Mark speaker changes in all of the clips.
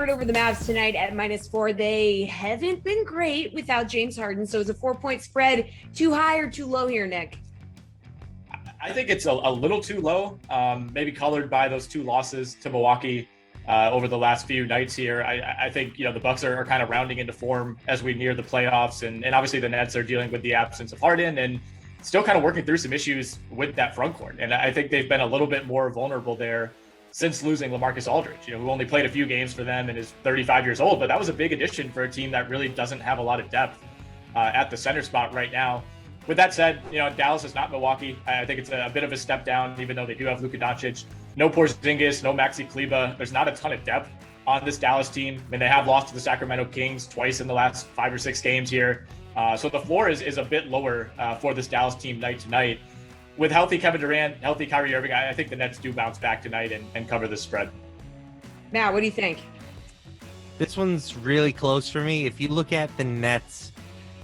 Speaker 1: favorite over the Mavs tonight at -4. They haven't been great without James Harden. So is a 4-point spread too high or too low here, Nick?
Speaker 2: I think it's a little too low, maybe colored by those two losses to Milwaukee over the last few nights here. I think, the Bucks are kind of rounding into form as we near the playoffs. And obviously the Nets are dealing with the absence of Harden and still kind of working through some issues with that front court. And I think they've been a little bit more vulnerable there since losing LaMarcus Aldridge, who only played a few games for them and is 35 years old. But that was a big addition for a team that really doesn't have a lot of depth at the center spot right now. With that said, Dallas is not Milwaukee. I think it's a bit of a step down, even though they do have Luka Doncic. No Porzingis, no Maxi Kleber. There's not a ton of depth on this Dallas team. I mean, they have lost to the Sacramento Kings twice in the last 5 or 6 games here. So the floor is a bit lower for this Dallas team night to night. With healthy Kevin Durant, healthy Kyrie Irving, I think the Nets do bounce back tonight and cover the spread.
Speaker 1: Matt, what do you think?
Speaker 3: This one's really close for me. If you look at the Nets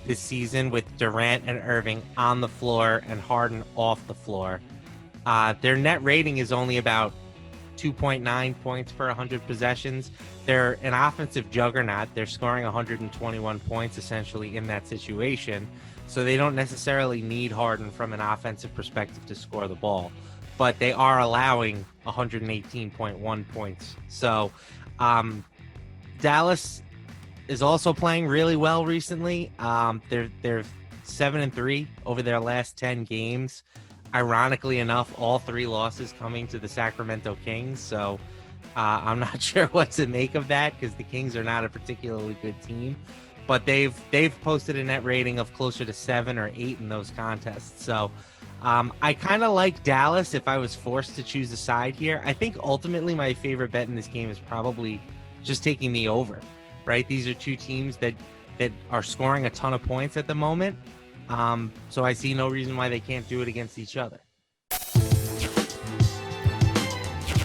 Speaker 3: this season with Durant and Irving on the floor and Harden off the floor, their net rating is only about 2.9 points per 100 possessions. They're an offensive juggernaut. They're scoring 121 points essentially in that situation. So they don't necessarily need Harden from an offensive perspective to score the ball, but they are allowing 118.1 points. So Dallas is also playing really well recently. They're 7-3 over their last 10 games. Ironically enough, all 3 losses coming to the Sacramento Kings. So I'm not sure what to make of that because the Kings are not a particularly good team. But they've posted a net rating of closer to 7 or 8 in those contests. So I kind of like Dallas if I was forced to choose a side here. I think ultimately my favorite bet in this game is probably just taking the over, right? These are two teams that are scoring a ton of points at the moment. So I see no reason why they can't do it against each other.